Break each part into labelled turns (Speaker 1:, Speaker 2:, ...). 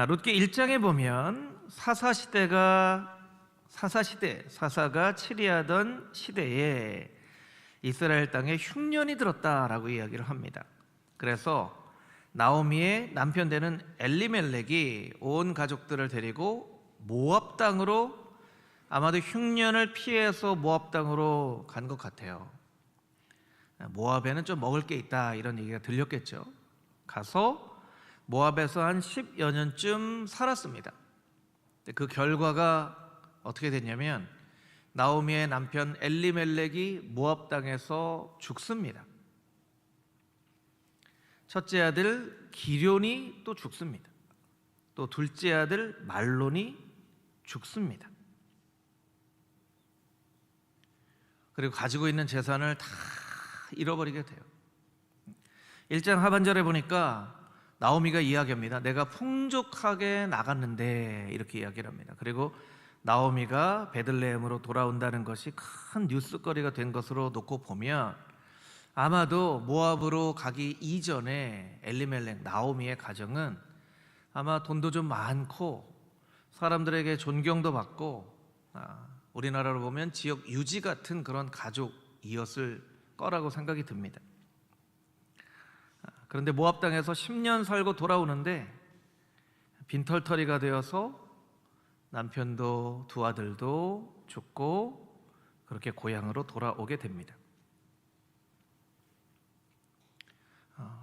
Speaker 1: 룻기 1장에 보면 사사가 치리하던 시대에 이스라엘 땅에 흉년이 들었다라고 이야기를 합니다. 그래서 나오미의 남편 되는 엘리멜렉이 온 가족들을 데리고 모압 땅으로, 아마도 흉년을 피해서 모압 땅으로 간 것 같아요. 모압에는 좀 먹을 게 있다, 이런 얘기가 들렸겠죠. 가서 모압에서 한 10여 년쯤 살았습니다. 그 결과가 어떻게 됐냐면 나오미의 남편 엘리멜렉이 모압 땅에서 죽습니다. 첫째 아들 기럐이 또 죽습니다. 또 둘째 아들 말론이 죽습니다. 그리고 가지고 있는 재산을 다 잃어버리게 돼요. 1장 하반절에 보니까 나오미가 이야기합니다. 내가 풍족하게 나갔는데, 이렇게 이야기를 합니다. 그리고 나오미가 베들레헴으로 돌아온다는 것이 큰 뉴스거리가 된 것으로 놓고 보면 아마도 모압으로 가기 이전에 엘리멜렉, 나오미의 가정은 아마 돈도 좀 많고 사람들에게 존경도 받고, 우리나라로 보면 지역 유지 같은 그런 가족이었을 거라고 생각이 듭니다. 그런데 모압 땅에서 10년 살고 돌아오는데 빈털터리가 되어서 남편도 두 아들도 죽고 그렇게 고향으로 돌아오게 됩니다.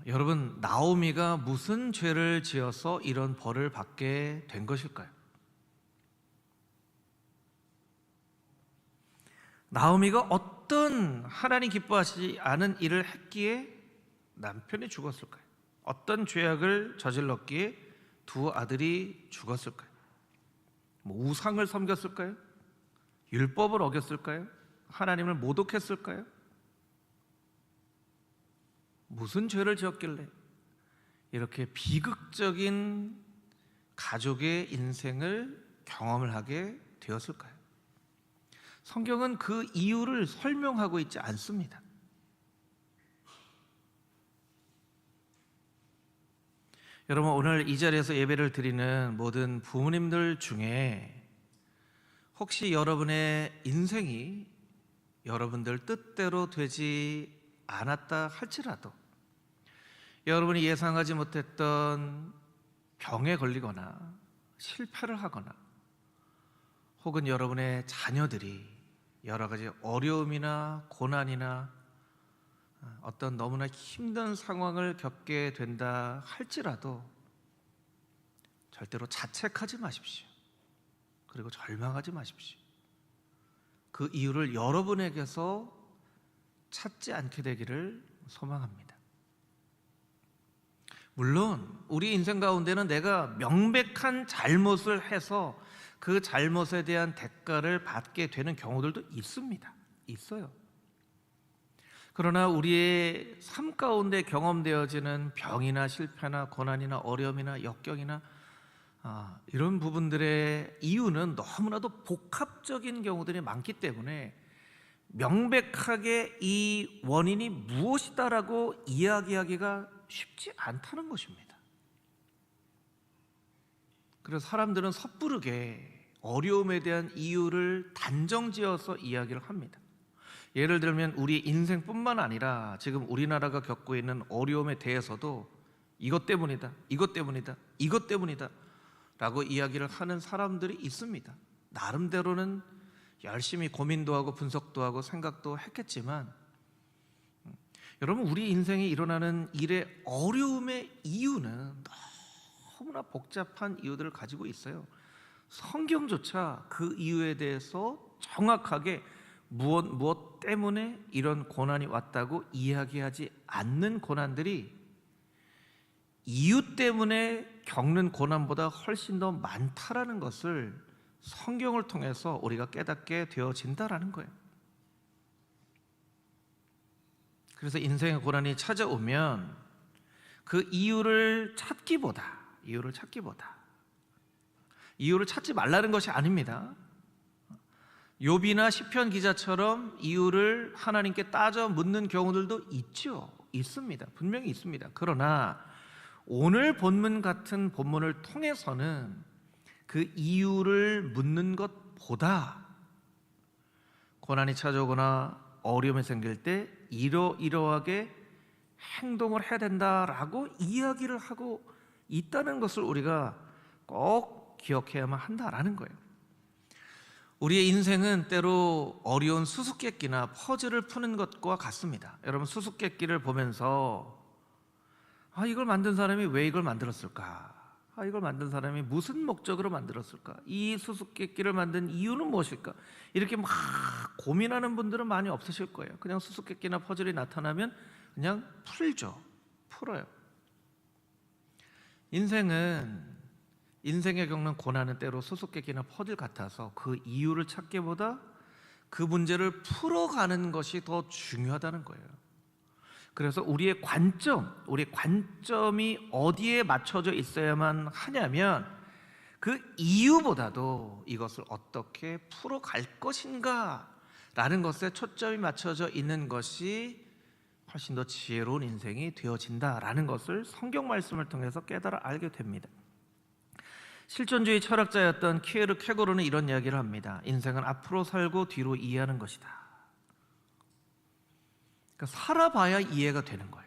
Speaker 1: 여러분, 나오미가 무슨 죄를 지어서 이런 벌을 받게 된 것일까요? 나오미가 어떤 하나님 기뻐하시지 않은 일을 했기에 남편이 죽었을까요? 어떤 죄악을 저질렀기에 두 아들이 죽었을까요? 우상을 섬겼을까요? 율법을 어겼을까요? 하나님을 모독했을까요? 무슨 죄를 지었길래 이렇게 비극적인 가족의 인생을 경험을 하게 되었을까요? 성경은 그 이유를 설명하고 있지 않습니다. 여러분, 오늘 이 자리에서 예배를 드리는 모든 부모님들 중에 혹시 여러분의 인생이 여러분들 뜻대로 되지 않았다 할지라도, 여러분이 예상하지 못했던 병에 걸리거나 실패를 하거나, 혹은 여러분의 자녀들이 여러 가지 어려움이나 고난이나 어떤 너무나 힘든 상황을 겪게 된다 할지라도 절대로 자책하지 마십시오. 그리고 절망하지 마십시오. 그 이유를 여러분에게서 찾지 않게 되기를 소망합니다. 물론 우리 인생 가운데는 내가 명백한 잘못을 해서 그 잘못에 대한 대가를 받게 되는 경우들도 있습니다. 있어요. 그러나 우리의 삶 가운데 경험되어지는 병이나 실패나 고난이나 어려움이나 역경이나 이런 부분들의 이유는 너무나도 복합적인 경우들이 많기 때문에 명백하게 이 원인이 무엇이다라고 이야기하기가 쉽지 않다는 것입니다. 그래서 사람들은 섣부르게 어려움에 대한 이유를 단정지어서 이야기를 합니다. 예를 들면 우리 인생뿐만 아니라 지금 우리나라가 겪고 있는 어려움에 대해서도 이것 때문이다, 이것 때문이다, 이것 때문이다 라고 이야기를 하는 사람들이 있습니다. 나름대로는 열심히 고민도 하고 분석도 하고 생각도 했겠지만, 여러분, 우리 인생에 일어나는 일의 어려움의 이유는 너무나 복잡한 이유들을 가지고 있어요. 성경조차 그 이유에 대해서 정확하게 무엇 때문에 이런 고난이 왔다고 이야기하지 않는 고난들이 이유 때문에 겪는 고난보다 훨씬 더 많다라는 것을 성경을 통해서 우리가 깨닫게 되어진다라는 거예요. 그래서 인생의 고난이 찾아오면 그 이유를 찾지 말라는 것이 아닙니다. 욥이나 시편 기자처럼 이유를 하나님께 따져 묻는 경우들도 있습니다. 분명히 있습니다. 그러나 오늘 본문 같은 본문을 통해서는 그 이유를 묻는 것보다 고난이 찾아오거나 어려움이 생길 때 이러이러하게 행동을 해야 된다라고 이야기를 하고 있다는 것을 우리가 꼭 기억해야만 한다라는 거예요. 우리의 인생은 때로 어려운 수수께끼나 퍼즐을 푸는 것과 같습니다. 여러분, 수수께끼를 보면서 이걸 만든 사람이 왜 이걸 만들었을까? 이걸 만든 사람이 무슨 목적으로 만들었을까? 이 수수께끼를 만든 이유는 무엇일까? 이렇게 막 고민하는 분들은 많이 없으실 거예요. 그냥 수수께끼나 퍼즐이 나타나면 그냥 풀어요. 인생에 겪는 고난은 때로 수수께끼나 퍼즐 같아서 그 이유를 찾기보다 그 문제를 풀어가는 것이 더 중요하다는 거예요. 그래서 우리의 관점이 어디에 맞춰져 있어야만 하냐면 그 이유보다도 이것을 어떻게 풀어갈 것인가 라는 것에 초점이 맞춰져 있는 것이 훨씬 더 지혜로운 인생이 되어진다라는 것을 성경 말씀을 통해서 깨달아 알게 됩니다. 실존주의 철학자였던 키에르 케고르는 이런 이야기를 합니다. 인생은 앞으로 살고 뒤로 이해하는 것이다. 그러니까 살아봐야 이해가 되는 거예요.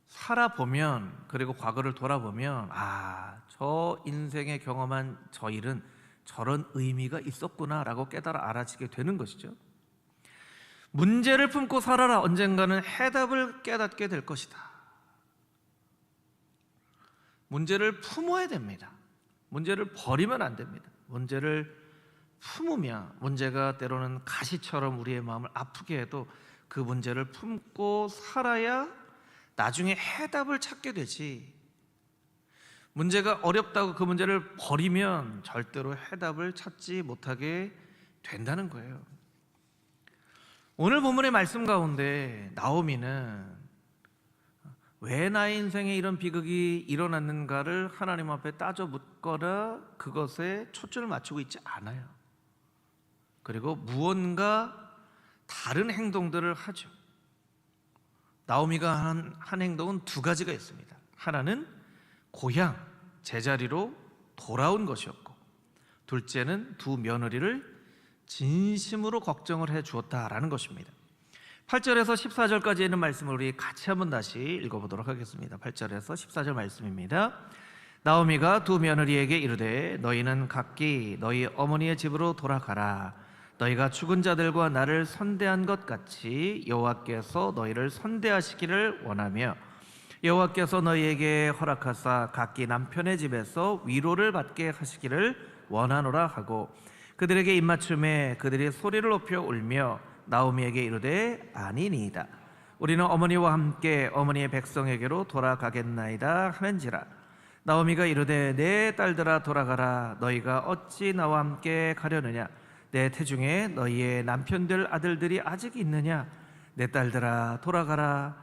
Speaker 1: 살아보면, 그리고 과거를 돌아보면 저 인생에 경험한 저 일은 저런 의미가 있었구나라고 깨달아 알아지게 되는 것이죠. 문제를 품고 살아라. 언젠가는 해답을 깨닫게 될 것이다. 문제를 품어야 됩니다. 문제를 버리면 안 됩니다. 문제를 품으면 문제가 때로는 가시처럼 우리의 마음을 아프게 해도 그 문제를 품고 살아야 나중에 해답을 찾게 되지, 문제가 어렵다고 그 문제를 버리면 절대로 해답을 찾지 못하게 된다는 거예요. 오늘 본문의 말씀 가운데 나오미는 왜 나의 인생에 이런 비극이 일어났는가를 하나님 앞에 따져 묻거나 그것에 초점을 맞추고 있지 않아요. 그리고 무언가 다른 행동들을 하죠. 나오미가 한 행동은 두 가지가 있습니다. 하나는 고향, 제자리로 돌아온 것이었고, 둘째는 두 며느리를 진심으로 걱정을 해 주었다라는 것입니다. 8절에서 14절까지 있는 말씀을 우리 같이 한번 다시 읽어보도록 하겠습니다. 8절에서 14절 말씀입니다. 나오미가 두 며느리에게 이르되 너희는 각기 너희 어머니의 집으로 돌아가라. 너희가 죽은 자들과 나를 선대한 것 같이 여호와께서 너희를 선대하시기를 원하며 여호와께서 너희에게 허락하사 각기 남편의 집에서 위로를 받게 하시기를 원하노라 하고 그들에게 입맞춤에 그들이 소리를 높여 울며 나오미에게 이르되 아니니이다. 우리는 어머니와 함께 어머니의 백성에게로 돌아가겠나이다 하는지라. 나오미가 이르되 내 딸들아 돌아가라. 너희가 어찌 나와 함께 가려느냐? 내 태중에 너희의 남편들 아들들이 아직 있느냐? 내 딸들아 돌아가라.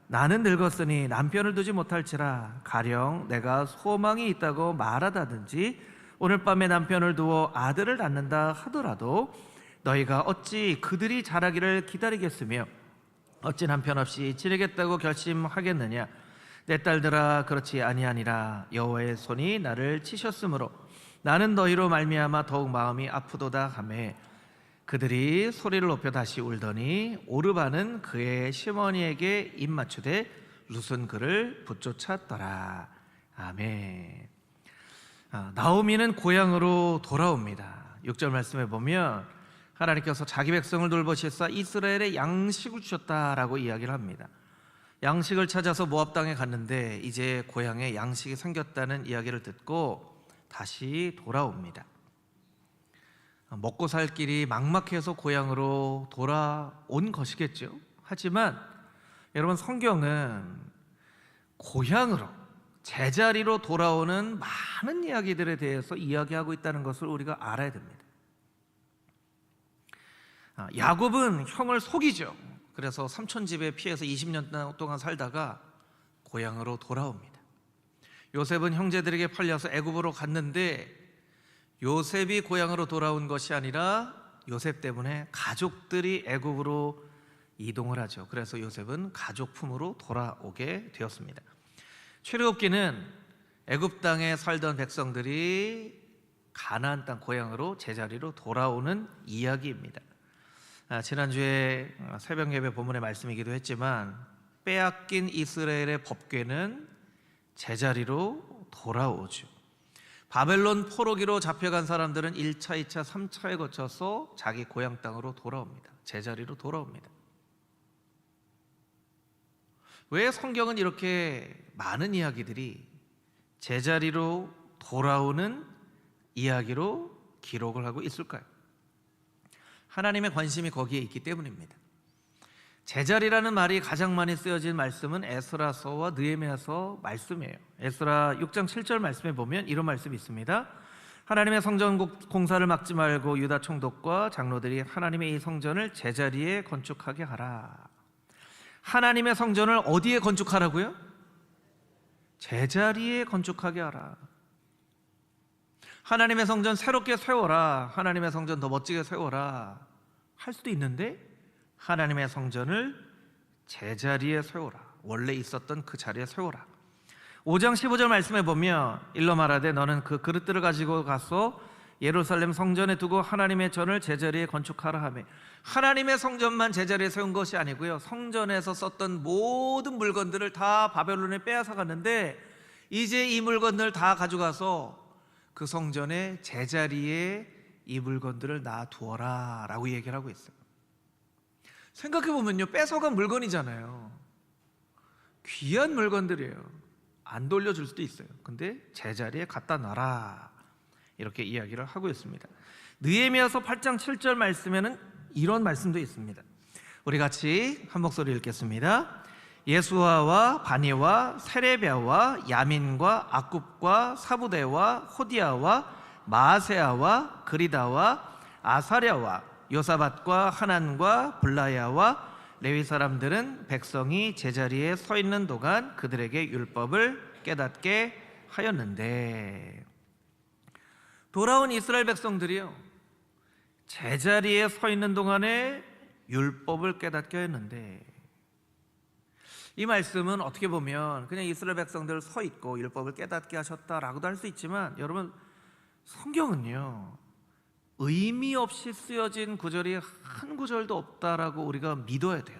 Speaker 1: 나는 늙었으니 남편을 두지 못할지라. 가령 내가 소망이 있다고 말하다든지 오늘 밤에 남편을 두어 아들을 낳는다 하더라도 너희가 어찌 그들이 자라기를 기다리겠으며 어찌 남편 없이 지내겠다고 결심하겠느냐? 내 딸들아 그렇지 아니하니라. 여호와의 손이 나를 치셨으므로 나는 너희로 말미암아 더욱 마음이 아프도다 하매 그들이 소리를 높여 다시 울더니 오르바는 그의 시어머니에게 입맞추되 룻은 그를 붙쫓았더라. 아멘. 나오미는 고향으로 돌아옵니다. 6절 말씀에 보면 하나님께서 자기 백성을 돌보시사 이스라엘에 양식을 주셨다라고 이야기를 합니다. 양식을 찾아서 모압 땅에 갔는데 이제 고향에 양식이 생겼다는 이야기를 듣고 다시 돌아옵니다. 먹고 살 길이 막막해서 고향으로 돌아온 것이겠죠. 하지만 여러분, 성경은 고향으로, 제자리로 돌아오는 많은 이야기들에 대해서 이야기하고 있다는 것을 우리가 알아야 됩니다. 야곱은 형을 속이죠. 그래서 삼촌 집에 피해서 20년 동안 살다가 고향으로 돌아옵니다. 요셉은 형제들에게 팔려서 애굽으로 갔는데 요셉이 고향으로 돌아온 것이 아니라 요셉 때문에 가족들이 애굽으로 이동을 하죠. 그래서 요셉은 가족 품으로 돌아오게 되었습니다. 출애굽기는 애굽 땅에 살던 백성들이 가나안 땅 고향으로 제자리로 돌아오는 이야기입니다. 지난주에 새벽 예배 본문의 말씀이기도 했지만 빼앗긴 이스라엘의 법궤는 제자리로 돌아오죠. 바벨론 포로기로 잡혀간 사람들은 1차, 2차, 3차에 거쳐서 자기 고향 땅으로 돌아옵니다. 제자리로 돌아옵니다. 왜 성경은 이렇게 많은 이야기들이 제자리로 돌아오는 이야기로 기록을 하고 있을까요? 하나님의 관심이 거기에 있기 때문입니다. 제자리라는 말이 가장 많이 쓰여진 말씀은 에스라서와 느헤미야서 말씀이에요. 에스라 6장 7절 말씀에 보면 이런 말씀이 있습니다. 하나님의 성전 공사를 막지 말고 유다 총독과 장로들이 하나님의 이 성전을 제자리에 건축하게 하라. 하나님의 성전을 어디에 건축하라고요? 제자리에 건축하게 하라. 하나님의 성전 새롭게 세워라. 하나님의 성전 더 멋지게 세워라. 할 수도 있는데 하나님의 성전을 제자리에 세워라. 원래 있었던 그 자리에 세워라. 5장 15절 말씀에 보면 일러 말하되 너는 그 그릇들을 가지고 가서 예루살렘 성전에 두고 하나님의 전을 제자리에 건축하라 하며, 하나님의 성전만 제자리에 세운 것이 아니고요, 성전에서 썼던 모든 물건들을 다 바벨론에 빼앗아 갔는데 이제 이 물건들 다 가져가서 그 성전의 제자리에 이 물건들을 놔두어라 라고 얘기를 하고 있어요. 생각해보면요, 뺏어간 물건이잖아요. 귀한 물건들이에요. 안 돌려줄 수도 있어요. 근데 제자리에 갖다 놔라 이렇게 이야기를 하고 있습니다. 느헤미야서 8장 7절 말씀에는 이런 말씀도 있습니다. 우리 같이 한 목소리 읽겠습니다. 예수아와 바니와 세레비아와 야민과 악굽과 사부대와 호디아와 마아세아와 그리다와 아사랴와 요사밧과 하난과 블라야와 레위 사람들은 백성이 제자리에 서 있는 동안 그들에게 율법을 깨닫게 하였는데, 돌아온 이스라엘 백성들이요, 제자리에 서 있는 동안에 율법을 깨닫게 하였는데, 이 말씀은 어떻게 보면 그냥 이스라엘 백성들 서 있고 율법을 깨닫게 하셨다라고도 할 수 있지만, 여러분 성경은요 의미 없이 쓰여진 구절이 한 구절도 없다라고 우리가 믿어야 돼요.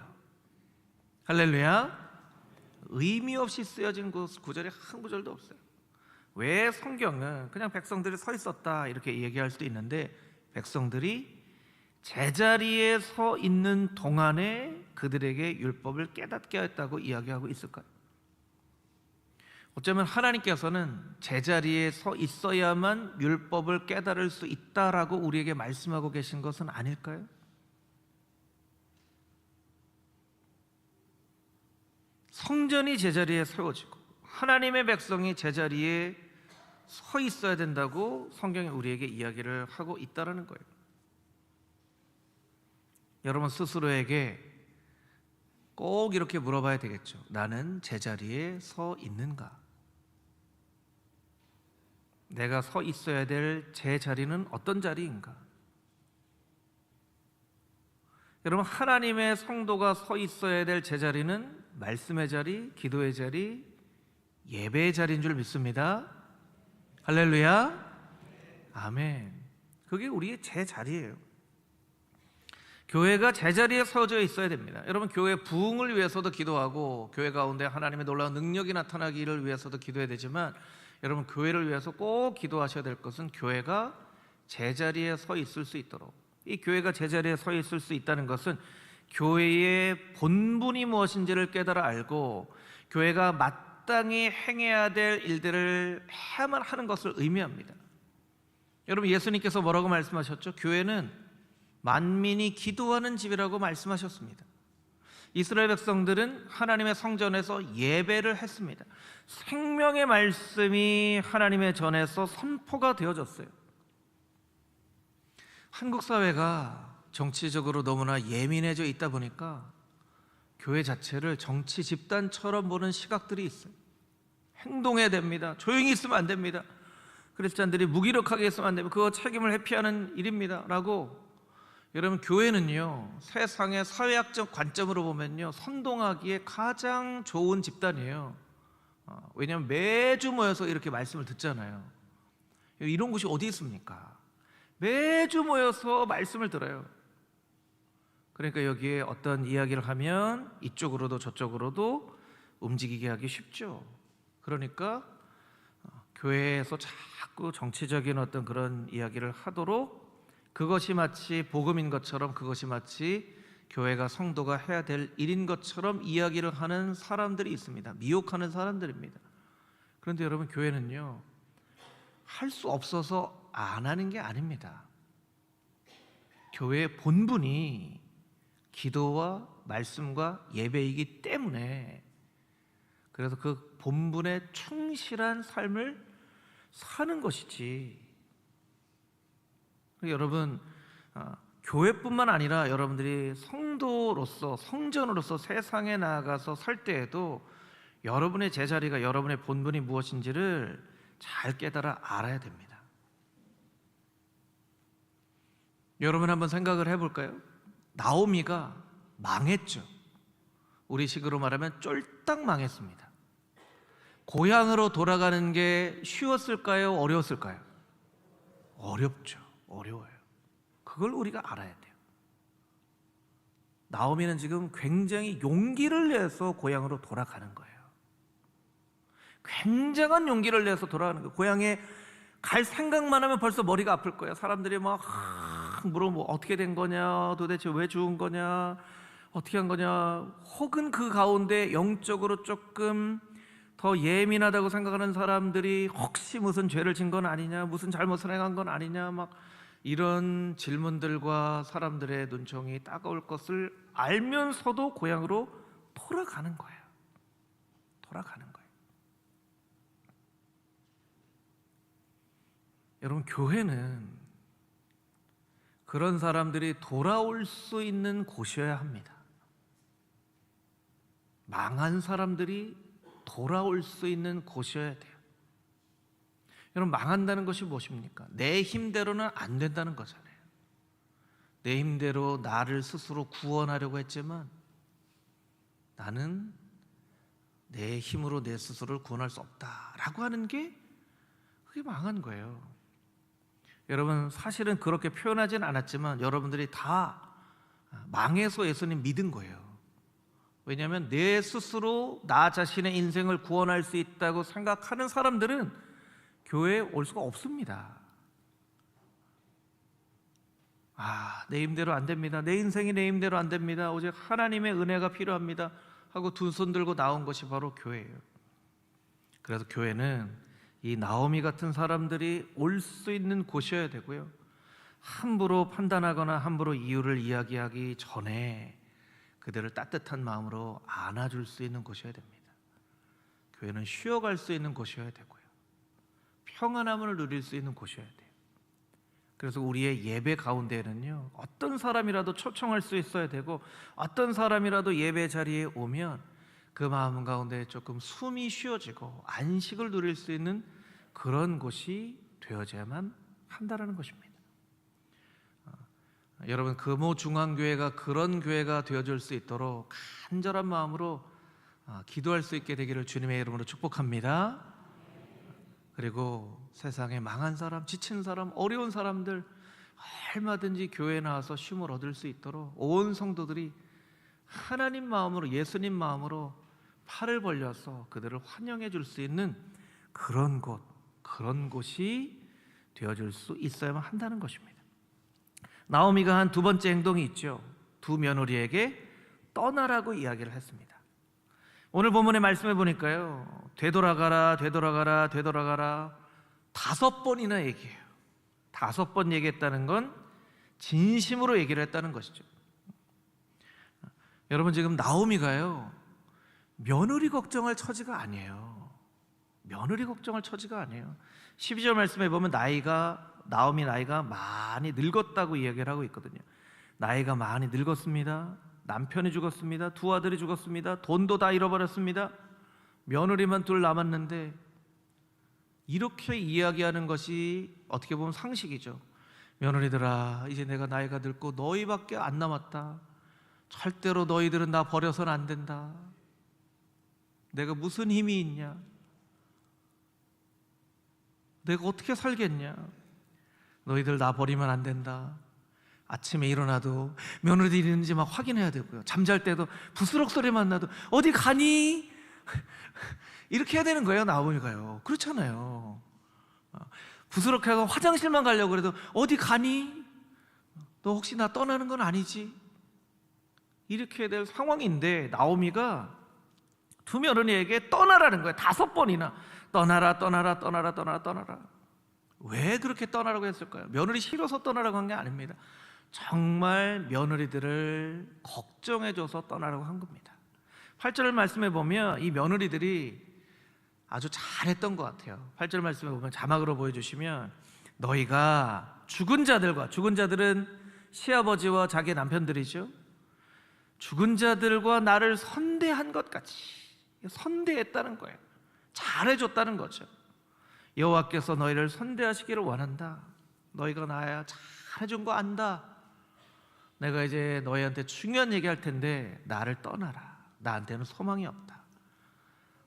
Speaker 1: 할렐루야. 의미 없이 쓰여진 구절이 한 구절도 없어요. 왜? 성경은 그냥 백성들이 서 있었다 이렇게 얘기할 수도 있는데, 백성들이 제자리에 서 있는 동안에 그들에게 율법을 깨닫게 했다고 이야기하고 있을까요? 어쩌면 하나님께서는 제자리에 서 있어야만 율법을 깨달을 수 있다라고 우리에게 말씀하고 계신 것은 아닐까요? 성전이 제자리에 세워지고 하나님의 백성이 제자리에 서 있어야 된다고 성경이 우리에게 이야기를 하고 있다는 거예요. 여러분 스스로에게 꼭 이렇게 물어봐야 되겠죠. 나는 제자리에 서 있는가? 내가 서 있어야 될 제 자리는 어떤 자리인가? 여러분 하나님의 성도가 서 있어야 될 제 자리는 말씀의 자리, 기도의 자리, 예배의 자리인 줄 믿습니다. 할렐루야. 아멘. 그게 우리의 제 자리예요. 교회가 제자리에 서져 있어야 됩니다. 여러분 교회 부흥을 위해서도 기도하고 교회 가운데 하나님의 놀라운 능력이 나타나기를 위해서도 기도해야 되지만, 여러분 교회를 위해서 꼭 기도하셔야 될 것은 교회가 제자리에 서 있을 수 있도록, 이 교회가 제자리에 서 있을 수 있다는 것은 교회의 본분이 무엇인지를 깨달아 알고 교회가 마땅히 행해야 될 일들을 해야만 하는 것을 의미합니다. 여러분 예수님께서 뭐라고 말씀하셨죠? 교회는 만민이 기도하는 집이라고 말씀하셨습니다. 이스라엘 백성들은 하나님의 성전에서 예배를 했습니다. 생명의 말씀이 하나님의 전에서 선포가 되어졌어요. 한국 사회가 정치적으로 너무나 예민해져 있다 보니까 교회 자체를 정치 집단처럼 보는 시각들이 있어요. 행동해야 됩니다. 조용히 있으면 안 됩니다. 크리스찬들이 무기력하게 있으면 안 됩니다. 그거 책임을 회피하는 일입니다 라고 여러분, 교회는요, 세상의 사회학적 관점으로 보면요, 선동하기에 가장 좋은 집단이에요. 왜냐하면 매주 모여서 이렇게 말씀을 듣잖아요. 이런 곳이 어디 있습니까? 매주 모여서 말씀을 들어요. 그러니까 여기에 어떤 이야기를 하면 이쪽으로도 저쪽으로도 움직이게 하기 쉽죠. 그러니까 교회에서 자꾸 정치적인 어떤 그런 이야기를 하도록, 그것이 마치 복음인 것처럼, 그것이 마치 교회가 성도가 해야 될 일인 것처럼 이야기를 하는 사람들이 있습니다. 미혹하는 사람들입니다. 그런데 여러분, 교회는요, 할 수 없어서 안 하는 게 아닙니다. 교회의 본분이 기도와 말씀과 예배이기 때문에, 그래서 그 본분에 충실한 삶을 사는 것이지. 여러분, 교회뿐만 아니라 여러분들이 성도로서, 성전으로서 세상에 나아가서 설 때에도 여러분의 제자리가, 여러분의 본분이 무엇인지를 잘 깨달아 알아야 됩니다. 여러분, 한번 생각을 해볼까요? 나오미가 망했죠. 우리 식으로 말하면 쫄딱 망했습니다. 고향으로 돌아가는 게 쉬웠을까요? 어려웠을까요? 어렵죠. 어려워요. 그걸 우리가 알아야 돼요. 나오미는 지금 굉장히 용기를 내서 고향으로 돌아가는 거예요. 굉장한 용기를 내서 돌아가는 거예요. 고향에 갈 생각만 하면 벌써 머리가 아플 거예요. 사람들이 막 물어, 뭐 어떻게 된 거냐, 도대체 왜 죽은 거냐, 어떻게 한 거냐, 혹은 그 가운데 영적으로 조금 더 예민하다고 생각하는 사람들이 혹시 무슨 죄를 진 건 아니냐, 무슨 잘못을 행한 건 아니냐, 막 이런 질문들과 사람들의 눈총이 따가울 것을 알면서도 고향으로 돌아가는 거예요. 돌아가는 거예요. 여러분, 교회는 그런 사람들이 돌아올 수 있는 곳이어야 합니다. 망한 사람들이 돌아올 수 있는 곳이어야 돼요. 여러분, 망한다는 것이 무엇입니까? 내 힘대로는 안 된다는 거잖아요. 내 힘대로 나를 스스로 구원하려고 했지만 나는 내 힘으로 내 스스로를 구원할 수 없다라고 하는 게, 그게 망한 거예요. 여러분, 사실은 그렇게 표현하진 않았지만 여러분들이 다 망해서 예수님 믿은 거예요. 왜냐하면 내 스스로 나 자신의 인생을 구원할 수 있다고 생각하는 사람들은 교회에 올 수가 없습니다. 내 힘대로 안 됩니다. 내 인생이 내 힘대로 안 됩니다. 오직 하나님의 은혜가 필요합니다 하고 두 손 들고 나온 것이 바로 교회예요. 그래서 교회는 이 나오미 같은 사람들이 올 수 있는 곳이어야 되고요, 함부로 판단하거나 함부로 이유를 이야기하기 전에 그들을 따뜻한 마음으로 안아줄 수 있는 곳이어야 됩니다. 교회는 쉬어갈 수 있는 곳이어야 되고요, 평안함을 누릴 수 있는 곳이어야 돼요. 그래서 우리의 예배 가운데에는요, 어떤 사람이라도 초청할 수 있어야 되고, 어떤 사람이라도 예배 자리에 오면 그 마음 가운데 조금 숨이 쉬어지고 안식을 누릴 수 있는 그런 곳이 되어져야만 한다는 것입니다. 여러분, 금호중앙교회가 그런 교회가 되어줄 수 있도록 간절한 마음으로 기도할 수 있게 되기를 주님의 이름으로 축복합니다. 그리고 세상에 망한 사람, 지친 사람, 어려운 사람들 얼마든지 교회에 나와서 쉼을 얻을 수 있도록 온 성도들이 하나님 마음으로, 예수님 마음으로 팔을 벌려서 그들을 환영해 줄 수 있는 그런 곳, 그런 곳이 되어줄 수 있어야만 한다는 것입니다. 나오미가 한 두 번째 행동이 있죠. 두 며느리에게 떠나라고 이야기를 했습니다. 오늘 본문의 말씀해 보니까요, 되돌아가라, 되돌아가라, 되돌아가라 5번이나 얘기해요. 5번 얘기했다는 건 진심으로 얘기를 했다는 것이죠. 여러분, 지금 나오미가요, 며느리 걱정할 처지가 아니에요. 며느리 걱정할 처지가 아니에요. 12절 말씀에 보면 나오미 나이가 많이 늙었다고 이야기를 하고 있거든요. 나이가 많이 늙었습니다. 남편이 죽었습니다. 두 아들이 죽었습니다. 돈도 다 잃어버렸습니다. 며느리만 둘 남았는데, 이렇게 이야기하는 것이 어떻게 보면 상식이죠. 며느리들아, 이제 내가 나이가 늙고 너희밖에 안 남았다. 절대로 너희들은 나 버려서는 안 된다. 내가 무슨 힘이 있냐? 내가 어떻게 살겠냐? 너희들 나 버리면 안 된다. 아침에 일어나도 며느리들이 있는지 막 확인해야 되고요. 잠잘 때도 부스럭 소리만 나도 어디 가니? 이렇게 해야 되는 거예요. 나오미가요. 그렇잖아요. 부스럭해서 화장실만 가려고 그래도 어디 가니? 너 혹시 나 떠나는 건 아니지? 이렇게 해야 될 상황인데 나오미가 두 며느리에게 떠나라는 거예요. 5번이나 떠나라 떠나라 떠나라 떠나라 떠나라. 왜 그렇게 떠나라고 했을까요? 며느리 싫어서 떠나라고 한 게 아닙니다. 정말 며느리들을 걱정해줘서 떠나라고 한 겁니다. 8절 말씀에 보면 이 며느리들이 아주 잘했던 것 같아요. 8절 말씀에 보면 자막으로 보여주시면 너희가 죽은 자들과, 죽은 자들은 시아버지와 자기 남편들이죠. 죽은 자들과 나를 선대한 것 같이 선대했다는 거예요. 잘해줬다는 거죠. 여호와께서 너희를 선대하시기를 원한다. 너희가 나야 잘해준 거 안다. 내가 이제 너희한테 중요한 얘기할 텐데 나를 떠나라. 나한테는 소망이 없다.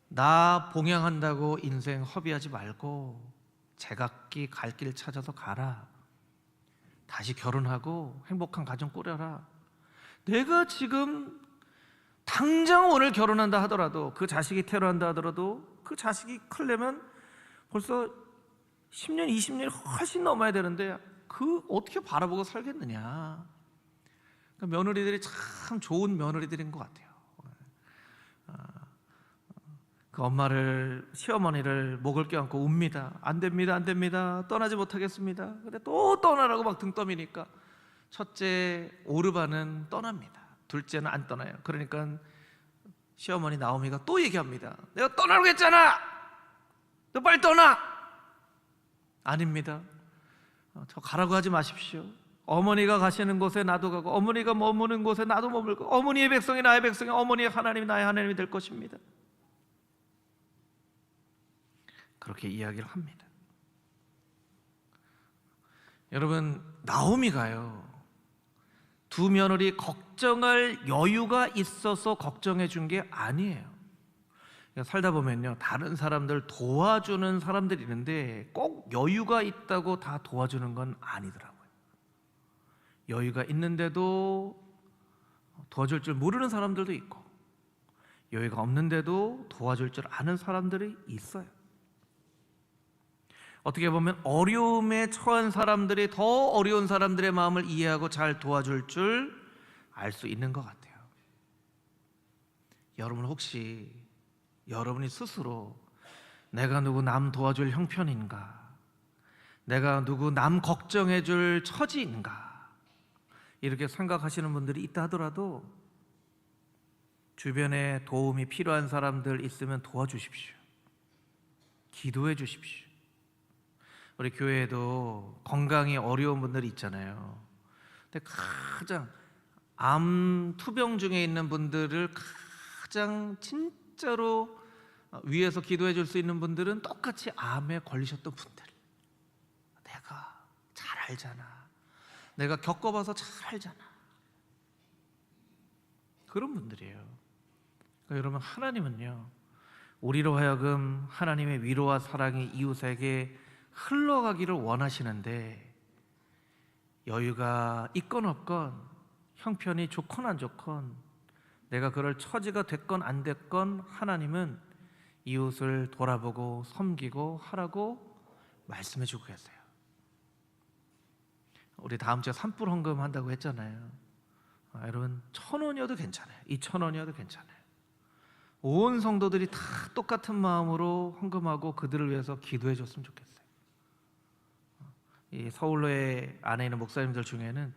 Speaker 1: 나 봉양한다고 인생 허비하지 말고 제각기 갈 길 찾아서 가라. 다시 결혼하고 행복한 가정 꾸려라. 내가 지금 당장 오늘 결혼한다 하더라도, 그 자식이 태어난다 하더라도 그 자식이 크려면 벌써 10년, 20년이 훨씬 넘어야 되는데 그 어떻게 바라보고 살겠느냐. 그러니까 며느리들이 참 좋은 며느리들인 것 같아요. 그 엄마를, 시어머니를 목을 껴안고 웁니다. 안 됩니다, 안 됩니다. 떠나지 못하겠습니다. 근데 또 떠나라고 막 등 떠미니까 첫째 오르반은 떠납니다. 둘째는 안 떠나요. 그러니까 시어머니 나오미가 또 얘기합니다. 내가 떠나라고 했잖아. 너 빨리 떠나. 아닙니다. 저 가라고 하지 마십시오. 어머니가 가시는 곳에 나도 가고 어머니가 머무는 곳에 나도 머물고 어머니의 백성이 나의 백성이, 어머니의 하나님이 나의 하나님이 될 것입니다. 그렇게 이야기를 합니다. 여러분, 나오미가요, 두 며느리 걱정할 여유가 있어서 걱정해 준 게 아니에요. 살다 보면요, 다른 사람들 도와주는 사람들이 있는데 꼭 여유가 있다고 다 도와주는 건 아니더라고요. 여유가 있는데도 도와줄 줄 모르는 사람들도 있고, 여유가 없는데도 도와줄 줄 아는 사람들이 있어요. 어떻게 보면 어려움에 처한 사람들이 더 어려운 사람들의 마음을 이해하고 잘 도와줄 줄 알 수 있는 것 같아요. 여러분, 혹시 여러분이 스스로 내가 누구 남 도와줄 형편인가, 내가 누구 남 걱정해 줄 처지인가, 이렇게 생각하시는 분들이 있다 하더라도 주변에 도움이 필요한 사람들 있으면 도와주십시오. 기도해 주십시오. 우리 교회에도 건강이 어려운 분들이 있잖아요. 근데 가장 암 투병 중에 있는 분들을 가장 진짜로 위에서 기도해 줄 수 있는 분들은 똑같이 암에 걸리셨던 분들. 내가 잘 알잖아. 내가 겪어봐서 잘 알잖아. 그런 분들이에요. 그러니까 여러분, 하나님은요, 우리로 하여금 하나님의 위로와 사랑이 이웃에게 흘러가기를 원하시는데, 여유가 있건 없건, 형편이 좋건 안 좋건, 내가 그럴 처지가 됐건 안 됐건 하나님은 이웃을 돌아보고 섬기고 하라고 말씀해 주고 계세요. 우리 다음 주에 산불 헌금 한다고 했잖아요. 여러분, 1,000원이어도 괜찮아요. 2,000원이어도 괜찮아요. 온 성도들이 다 똑같은 마음으로 헌금하고 그들을 위해서 기도해 줬으면 좋겠어요. 이 서울로에 안에 있는 목사님들 중에는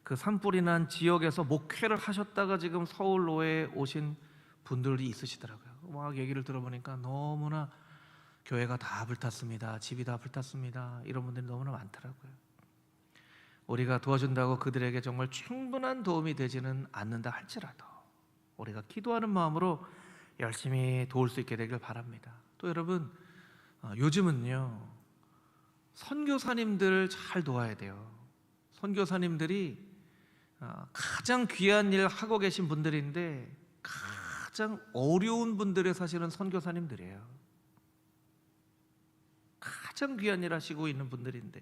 Speaker 1: 그 산불이 난 지역에서 목회를 하셨다가 지금 서울로에 오신 분들이 있으시더라고요. 막 얘기를 들어보니까 너무나 교회가 다 불탔습니다, 집이 다 불탔습니다, 이런 분들이 너무나 많더라고요. 우리가 도와준다고 그들에게 정말 충분한 도움이 되지는 않는다 할지라도 우리가 기도하는 마음으로 열심히 도울 수 있게 되길 바랍니다. 또 여러분, 요즘은요, 선교사님들 잘 도와야 돼요. 선교사님들이 가장 귀한 일 하고 계신 분들인데 가장 어려운 분들이 사실은 선교사님들이에요. 가장 귀한 일 하시고 있는 분들인데,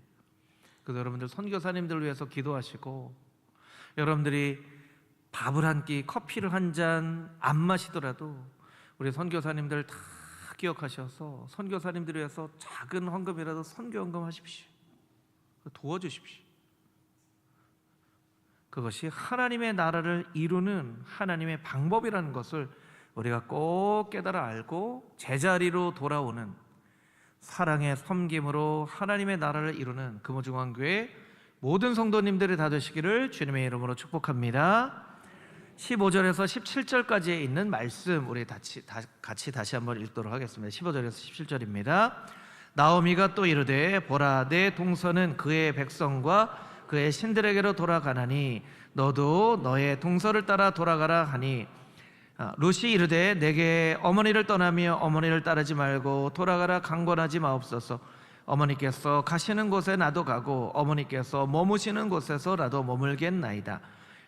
Speaker 1: 그래서 여러분들 선교사님들 위해서 기도하시고, 여러분들이 밥을 한 끼, 커피를 한 잔 안 마시더라도 우리 선교사님들 다 기억하셔서 선교사님들 위해서 작은 헌금이라도 선교헌금 하십시오. 도와주십시오. 그것이 하나님의 나라를 이루는 하나님의 방법이라는 것을 우리가 꼭 깨달아 알고 제자리로 돌아오는 사랑의 섬김으로 하나님의 나라를 이루는 금호중앙교회 모든 성도님들이 다 되시기를 주님의 이름으로 축복합니다. 15절에서 17절까지에 있는 말씀 우리 같이 다시 한번 읽도록 하겠습니다. 15절에서 17절입니다. 나오미가 또 이르되 보라, 내 동서는 그의 백성과 그의 신들에게로 돌아가나니 너도 너의 동서를 따라 돌아가라 하니, 룻이 이르되 내게 어머니를 떠나며 어머니를 따르지 말고 돌아가라 강권하지 마옵소서. 어머니께서 가시는 곳에 나도 가고 어머니께서 머무시는 곳에서 나도 머물겠나이다.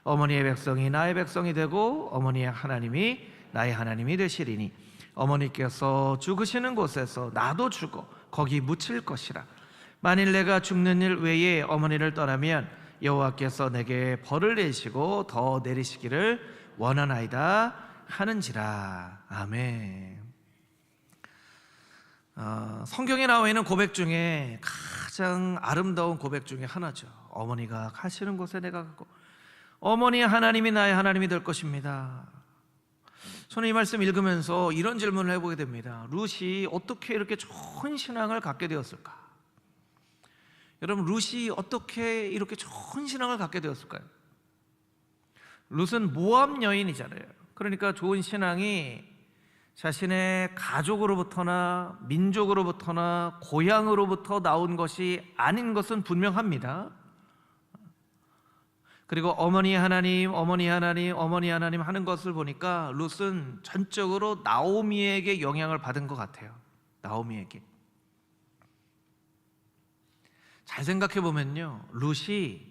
Speaker 1: 어머니의 백성이 나의 백성이 되고 어머니의 하나님이 나의 하나님이 되시리니 어머니께서 죽으시는 곳에서 나도 죽어 거기 묻힐 것이라. 만일 내가 죽는 일 외에 어머니를 떠나면 여호와께서 내게 벌을 내시고 더 내리시기를 원하나이다 하는지라. 아멘. 성경에 나와 있는 고백 중에 가장 아름다운 고백 중에 하나죠. 어머니가 가시는 곳에 내가 가고 어머니의 하나님이 나의 하나님이 될 것입니다. 저는 이 말씀 읽으면서 이런 질문을 해보게 됩니다. 룻이 어떻게 이렇게 좋은 신앙을 갖게 되었을까? 여러분, 룻이 어떻게 이렇게 좋은 신앙을 갖게 되었을까요? 룻은 모압 여인이잖아요. 그러니까 좋은 신앙이 자신의 가족으로부터나 민족으로부터나 고향으로부터 나온 것이 아닌 것은 분명합니다. 그리고 어머니 하나님, 어머니 하나님, 어머니 하나님 하는 것을 보니까 룻은 전적으로 나오미에게 영향을 받은 것 같아요. 나오미에게. 잘 생각해 보면요, 룻이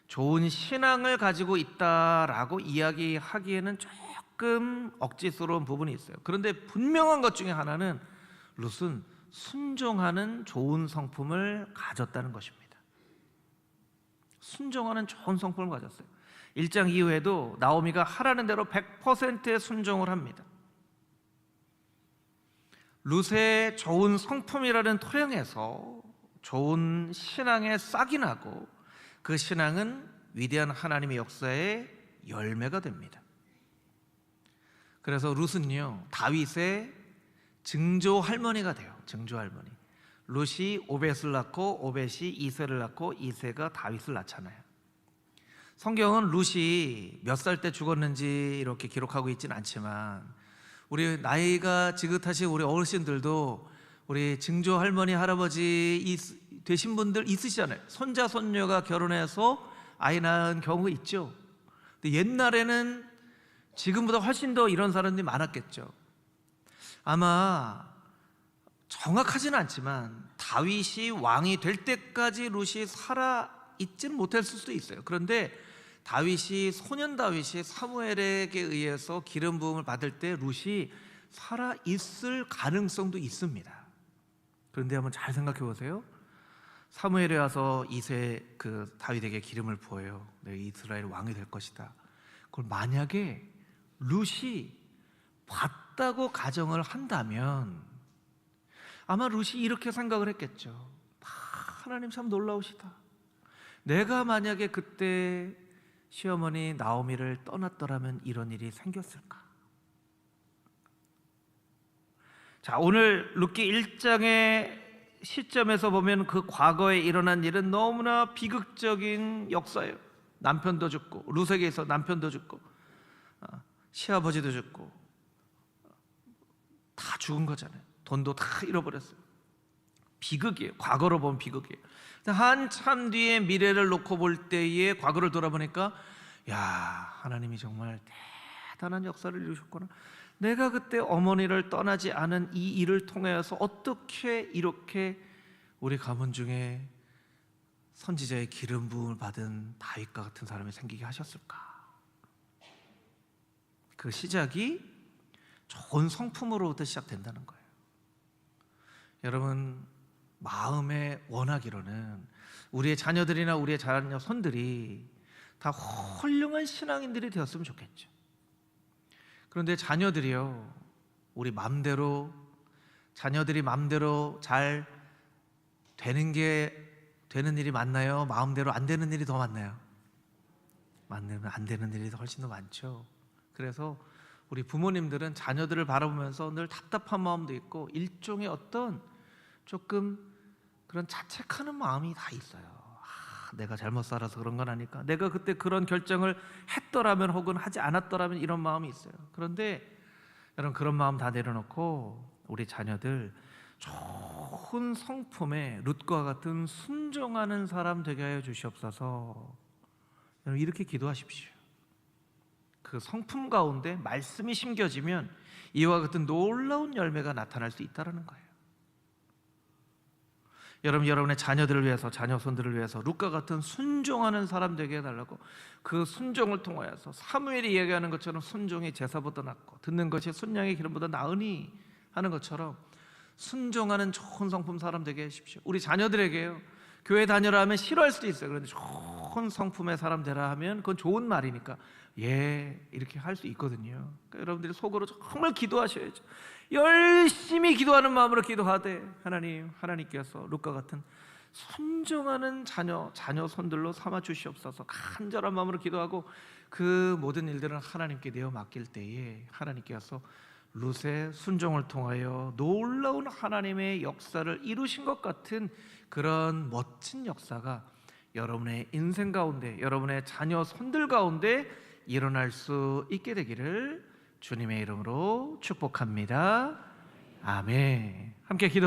Speaker 1: 좋은 신앙을 가지고 있다라고 이야기하기에는 조금 억지스러운 부분이 있어요. 그런데 분명한 것 중에 하나는 룻은 순종하는 좋은 성품을 가졌다는 것입니다. 순종하는 좋은 성품을 가졌어요. 1장 이후에도 나오미가 하라는 대로 100%의 순종을 합니다. 룻의 좋은 성품이라는 토양에서 좋은 신앙의 싹이 나고 그 신앙은 위대한 하나님의 역사의 열매가 됩니다. 그래서 룻은요, 다윗의 증조 할머니가 돼요. 증조 할머니. 룻이 오벳을 낳고 오벳이 이새를 낳고 이새가 다윗을 낳잖아요. 성경은 룻이 몇 살 때 죽었는지 이렇게 기록하고 있지는 않지만 우리 나이가 지긋하신 우리 어르신들도 우리 증조 할머니 할아버지 되신 분들 있으시잖아요. 손자 손녀가 결혼해서 아이 낳은 경우 있죠. 근데 옛날에는 지금보다 훨씬 더 이런 사람들이 많았겠죠. 아마 정확하지는 않지만 다윗이 왕이 될 때까지 룻이 살아 있지는 못했을 수도 있어요. 그런데 소년 다윗이 사무엘에게 의해서 기름 부음을 받을 때 룻이 살아 있을 가능성도 있습니다. 그런데 한번 잘 생각해 보세요. 사무엘에 와서 다윗에게 기름을 부어요. 내가 이스라엘 왕이 될 것이다. 그걸 만약에 룻이 봤다고 가정을 한다면 아마 룻이 이렇게 생각을 했겠죠. 하나님 참 놀라우시다. 내가 만약에 그때 시어머니 나오미를 떠났더라면 이런 일이 생겼을까? 자, 오늘 룻기 1장의 시점에서 보면 그 과거에 일어난 일은 너무나 비극적인 역사예요. 남편도 죽고, 룻에게서 남편도 죽고, 시아버지도 죽고, 다 죽은 거잖아요. 돈도 다 잃어버렸어요. 비극이에요. 과거로 보면 비극이에요. 한참 뒤에 미래를 놓고 볼 때에 과거를 돌아보니까 야, 하나님이 정말 대단한 역사를 이루셨구나. 내가 그때 어머니를 떠나지 않은 이 일을 통해서 어떻게 이렇게 우리 가문 중에 선지자의 기름 부음을 받은 다윗과 같은 사람이 생기게 하셨을까? 그 시작이 좋은 성품으로부터 시작된다는 거예요. 여러분, 마음에 원하기로는 우리의 자녀들이나 우리의 자녀 손들이 다 훌륭한 신앙인들이 되었으면 좋겠죠. 그런데 자녀들이요, 우리 마음대로, 자녀들이 마음대로 잘 되는 일이 많나요? 마음대로 안 되는 일이 더 많나요? 마음대로 안 되는 일이 훨씬 더 많죠. 그래서 우리 부모님들은 자녀들을 바라보면서 늘 답답한 마음도 있고 일종의 어떤 조금 그런 자책하는 마음이 다 있어요. 내가 잘못 살아서 그런 건 아닐까? 내가 그때 그런 결정을 했더라면 혹은 하지 않았더라면 이런 마음이 있어요. 그런데 여러분, 그런 마음 다 내려놓고 우리 자녀들 좋은 성품의 룻과 같은 순종하는 사람 되게 하여 주시옵소서. 여러분, 이렇게 기도하십시오. 그 성품 가운데 말씀이 심겨지면 이와 같은 놀라운 열매가 나타날 수 있다는 거예요. 여러분, 여러분의 자녀들을 위해서, 자녀 손들을 위해서 룻과 같은 순종하는 사람 되게 해달라고, 그 순종을 통하여서 사무엘이 이야기하는 것처럼 순종이 제사보다 낫고 듣는 것이 순양의 기름보다 나으니 하는 것처럼 순종하는 좋은 성품 사람 되게 해주십시오. 우리 자녀들에게요, 교회 다녀라 하면 싫어할 수도 있어요. 그런데 좋은 성품의 사람 되라 하면 그건 좋은 말이니까 이렇게 할 수 있거든요. 그러니까 여러분들이 속으로 정말 기도하셔야죠. 열심히 기도하는 마음으로 기도하되 하나님께서 룻과 같은 순종하는 자녀 손들로 삼아 주시옵소서. 간절한 마음으로 기도하고 그 모든 일들은 하나님께 내어 맡길 때에 하나님께서 룻의 순종을 통하여 놀라운 하나님의 역사를 이루신 것 같은 그런 멋진 역사가 여러분의 인생 가운데, 여러분의 자녀 손들 가운데 일어날 수 있게 되기를 주님의 이름으로 축복합니다. 아멘. 함께 기도